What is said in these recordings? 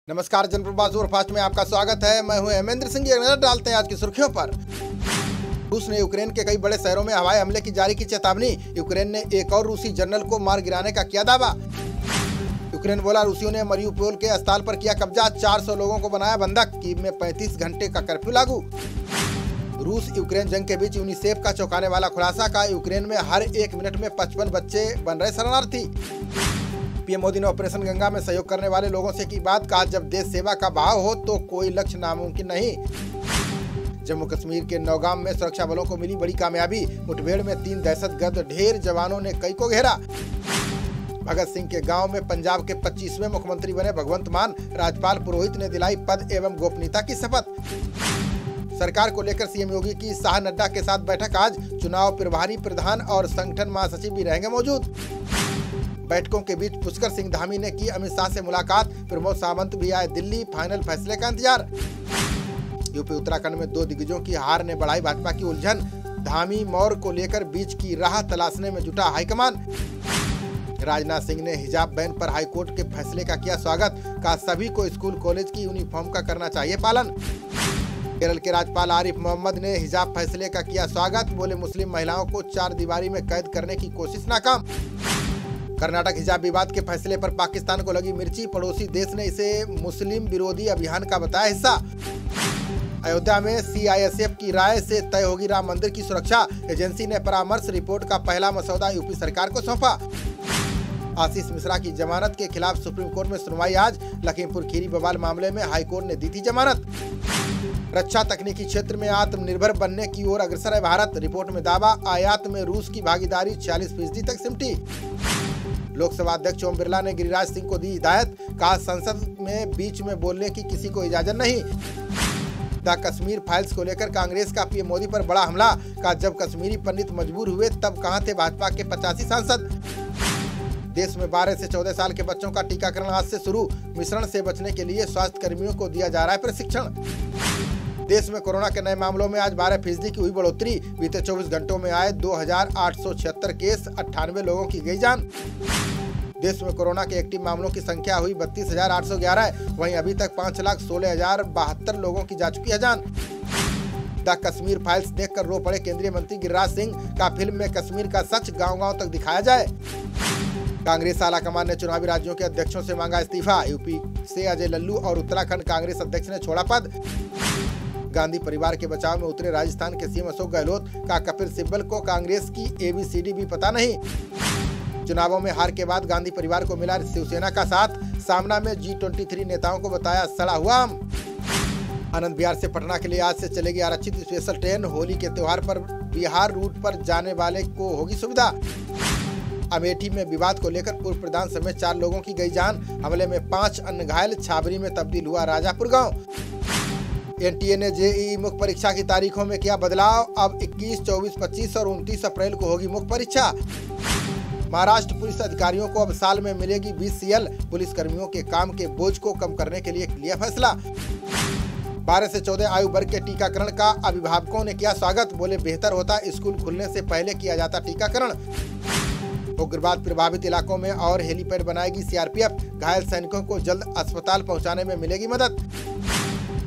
नमस्कार, जनप्रवास सुपरफास्ट में आपका स्वागत है। मैं हूं हेमेंद्र सिंह। नजर डालते हैं आज की सुर्खियों पर। रूस ने यूक्रेन के कई बड़े शहरों में हवाई हमले की जारी की चेतावनी। यूक्रेन ने एक और रूसी जनरल को मार गिराने का किया दावा। यूक्रेन बोला, रूसियों ने मरियुपोल के अस्पताल पर किया कब्जा, 400 लोगों को बनाया बंधक। कीव में 35 घंटे का कर्फ्यू लागू। रूस यूक्रेन जंग के बीच यूनिसेफ का चौंकाने वाला खुलासा का यूक्रेन में हर 1 मिनट में 55 बच्चे बन रहे शरणार्थी। पीएम मोदी ने ऑपरेशन गंगा में सहयोग करने वाले लोगों से की बात। कहा, जब देश सेवा का भाव हो तो कोई लक्ष्य नामुमकिन नहीं। जम्मू कश्मीर के नौगाम में सुरक्षा बलों को मिली बड़ी कामयाबी। मुठभेड़ में 3 दहशतगर्द ढेर जवानों ने कई को घेरा। भगत सिंह के गांव में पंजाब के 25वें मुख्यमंत्री बने भगवंत मान। राज्यपाल पुरोहित ने दिलाई पद एवं गोपनीयता की शपथ। सरकार को लेकर सीएम योगी की शाह नड्डा के साथ बैठक आज। चुनाव प्रभारी प्रधान और संगठन महासचिव भी रहेंगे मौजूद। बैठकों के बीच पुष्कर सिंह धामी ने की अमित शाह से मुलाकात। प्रमोद सावंत भी आए दिल्ली, फाइनल फैसले का इंतजार। यूपी उत्तराखंड में 2 दिग्गजों की हार ने बढ़ाई भाजपा की उलझन। धामी मौर्य को लेकर बीच की राह तलाशने में जुटा हाईकमान। राजनाथ सिंह ने हिजाब बैन पर हाईकोर्ट के फैसले का किया स्वागत। कहा, सभी को स्कूल कॉलेज की यूनिफॉर्म का करना चाहिए पालन। केरल के राज्यपाल आरिफ मोहम्मद ने हिजाब फैसले का किया स्वागत। बोले, मुस्लिम महिलाओं को 4 दीवारी में कैद करने की कोशिश नाकाम। कर्नाटक हिजाब विवाद के फैसले पर पाकिस्तान को लगी मिर्ची। पड़ोसी देश ने इसे मुस्लिम विरोधी अभियान का बताया हिस्सा। अयोध्या में सीआईएसएफ की राय से तय होगी राम मंदिर की सुरक्षा। एजेंसी ने परामर्श रिपोर्ट का पहला मसौदा यूपी सरकार को सौंपा। आशीष मिश्रा की जमानत के खिलाफ सुप्रीम कोर्ट में सुनवाई आज। लखीमपुर खीरी बवाल मामले में हाईकोर्ट ने दी थी जमानत। रक्षा तकनीकी क्षेत्र में आत्मनिर्भर बनने की ओर अग्रसर है भारत। रिपोर्ट में दावा, आयात में रूस की भागीदारी 46% तक सिमटी। लोकसभा अध्यक्ष ओम बिरला ने गिरिराज सिंह को दी हिदायत। कहा, संसद में बीच में बोलने की किसी को इजाजत नहीं। द कश्मीर फाइल्स को लेकर कांग्रेस का पीएम मोदी पर बड़ा हमला। कहा, जब कश्मीरी पंडित मजबूर हुए तब कहां थे भाजपा के 85 सांसद। देश में 12 से 14 साल के बच्चों का टीकाकरण आज से शुरू। मिश्रण से बचने के लिए स्वास्थ्य कर्मियों को दिया जा रहा है प्रशिक्षण। देश में कोरोना के नए मामलों में आज 12% की हुई बढ़ोतरी। बीते 24 घंटों में आए 2876 केस, 98 लोगों की गई जान। देश में कोरोना के एक्टिव मामलों की संख्या हुई 32,811। वहीं अभी तक 5,16,072 लोगों की जा चुकी है जान। द कश्मीर फाइल्स देखकर रो पड़े केंद्रीय मंत्री गिरिराज सिंह। का फिल्म में कश्मीर का सच गांव-गांव तक दिखाया जाए। कांग्रेस आला कमान ने चुनावी राज्यों के अध्यक्षों से मांगा इस्तीफा। यूपी से अजय लल्लू और उत्तराखंड कांग्रेस अध्यक्ष ने छोड़ा पद। गांधी परिवार के बचाव में उतरे राजस्थान के सीएम अशोक गहलोत। का कपिल सिब्बल को कांग्रेस की ABCD भी पता नहीं। चुनावों में हार के बाद गांधी परिवार को मिला शिवसेना का साथ। सामना में G23 नेताओं को बताया सड़ा हुआ आम। आनंद विहार से पटना के लिए आज से चलेगी आरक्षित स्पेशल ट्रेन। होली के त्योहार पर बिहार रूट पर जाने वाले को होगी सुविधा। अमेठी में विवाद को लेकर पूर्व प्रधान समेत 4 लोगों की गई जान। हमले में 5 अन्य घायल। छाबरी में तब्दील हुआ राजापुर गांव। एनटीए ने जेईई मुख्य परीक्षा की तारीखों में किया बदलाव। अब 21, 24, 25 और 29 अप्रैल को होगी मुख्य परीक्षा। महाराष्ट्र पुलिस अधिकारियों को अब साल में मिलेगी 20 CL। पुलिस कर्मियों के काम के बोझ को कम करने के लिए लिया फैसला। 12 से 14 आयु वर्ग के टीकाकरण का अभिभावकों ने किया स्वागत। बोले, बेहतर होता स्कूल खुलने से पहले किया जाता टीकाकरण। उग्रवाद प्रभावित इलाकों में और हेलीपैड बनाएगी CRPF। घायल सैनिकों को जल्द अस्पताल पहुंचाने में मिलेगी मदद।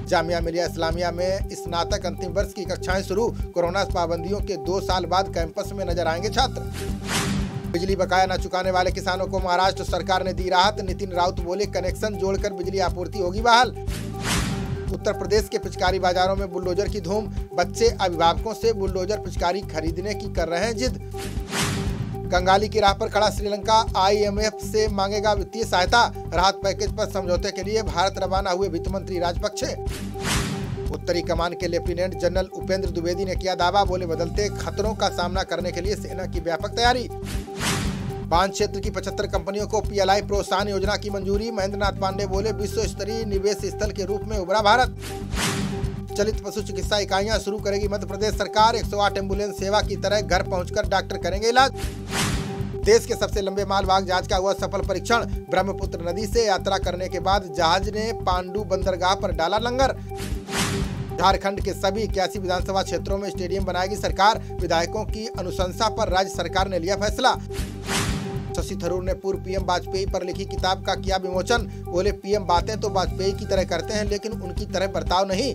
जामिया मिलिया इस्लामिया में स्नातक अंतिम वर्ष की कक्षाएं शुरू। कोरोना पाबंदियों के 2 साल बाद कैंपस में नजर आएंगे छात्र। बिजली बकाया न चुकाने वाले किसानों को महाराष्ट्र सरकार ने दी राहत। नितिन राउत बोले, कनेक्शन जोड़कर बिजली आपूर्ति होगी बहाल। उत्तर प्रदेश के पिचकारी बाजारों में बुलडोजर की धूम। बच्चे अभिभावकों से बुलडोजर पिचकारी खरीदने की कर रहे हैं जिद। कंगाली की राह पर खड़ा श्रीलंका IMF से मांगेगा वित्तीय सहायता। राहत पैकेज पर समझौते के लिए भारत रवाना हुए वित्त मंत्री राजपक्षे। उत्तरी कमान के लेफ्टिनेंट जनरल उपेंद्र द्विवेदी ने किया दावा। बोले, बदलते खतरों का सामना करने के लिए सेना की व्यापक तैयारी। बांध क्षेत्र की 75 कंपनियों को PLI प्रोत्साहन योजना की मंजूरी। महेंद्र नाथ पांडे बोले, विश्व स्तरीय निवेश स्थल के रूप में उभरा भारत। चलित पशु चिकित्सा इकाइयां शुरू करेगी मध्य प्रदेश सरकार। 108 एम्बुलेंस सेवा की तरह घर पहुंचकर डॉक्टर करेंगे इलाज। देश के सबसे लंबे मालवाहक जहाज का हुआ सफल परीक्षण। ब्रह्मपुत्र नदी से यात्रा करने के बाद जहाज ने पांडु बंदरगाह पर डाला लंगर। झारखंड के सभी 81 विधानसभा क्षेत्रों में स्टेडियम बनाएगी सरकार। विधायकों की अनुशंसा पर राज्य सरकार ने लिया फैसला। शशि थरूर ने पूर्व पीएम वाजपेयी पर लिखी किताब का किया विमोचन। बोले पीएम बातें तो वाजपेयी की तरह करते हैं लेकिन उनकी तरह बर्ताव नहीं।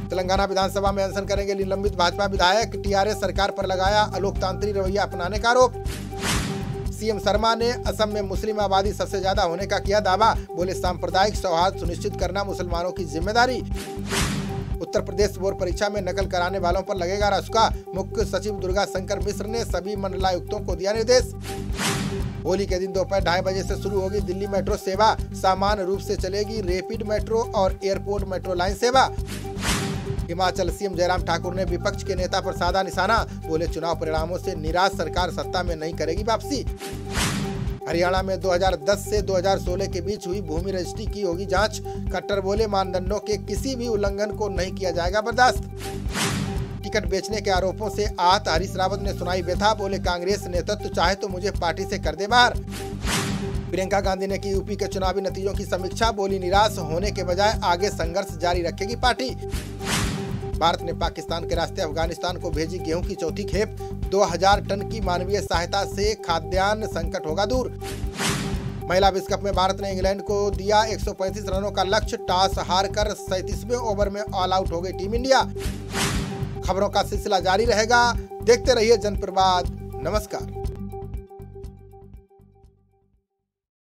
तेलंगाना विधानसभा में अनशन करेंगे निलंबित भाजपा विधायक। टीआरएस सरकार पर लगाया अलोकतांत्रिक रवैया अपनाने का आरोप। सीएम शर्मा ने असम में मुस्लिम आबादी सबसे ज्यादा होने का किया दावा। बोले सांप्रदायिक सौहार्द सुनिश्चित करना मुसलमानों की जिम्मेदारी। उत्तर प्रदेश बोर्ड परीक्षा में नकल कराने वालों पर लगेगा रासुका। मुख्य सचिव दुर्गा शंकर मिश्र ने सभी मंडलायुक्तों को दिया निर्देश। होली के दिन दोपहर 2:30 बजे से शुरू होगी दिल्ली मेट्रो सेवा। सामान्य रूप से चलेगी रैपिड मेट्रो और एयरपोर्ट मेट्रो लाइन सेवा। हिमाचल सीएम जयराम ठाकुर ने विपक्ष के नेता पर साधा निशाना। बोले चुनाव परिणामों से निराश सरकार सत्ता में नहीं करेगी वापसी। हरियाणा में 2010 से 2016 के बीच हुई भूमि रजिस्ट्री की होगी जांच। खट्टर बोले मानदंडों के किसी भी उल्लंघन को नहीं किया जाएगा बर्दाश्त। टिकट बेचने के आरोपों से आहत हरीश रावत ने सुनाई व्यथा। बोले कांग्रेस नेतृत्व चाहे तो मुझे पार्टी से कर दे बाहर। प्रियंका गांधी ने की यूपी के चुनावी नतीजों की समीक्षा। बोली निराश होने के बजाय आगे संघर्ष जारी रखेगी पार्टी। भारत ने पाकिस्तान के रास्ते अफगानिस्तान को भेजी गेहूं की चौथी खेप। 2000 टन की मानवीय सहायता से खाद्यान्न संकट होगा दूर। महिला विश्व कप में भारत ने इंग्लैंड को दिया 135 रनों का लक्ष्य। टॉस हारकर 37वें ओवर में ऑल आउट हो गई टीम इंडिया। खबरों का सिलसिला जारी रहेगा, देखते रहिए जनप्रवाद। नमस्कार।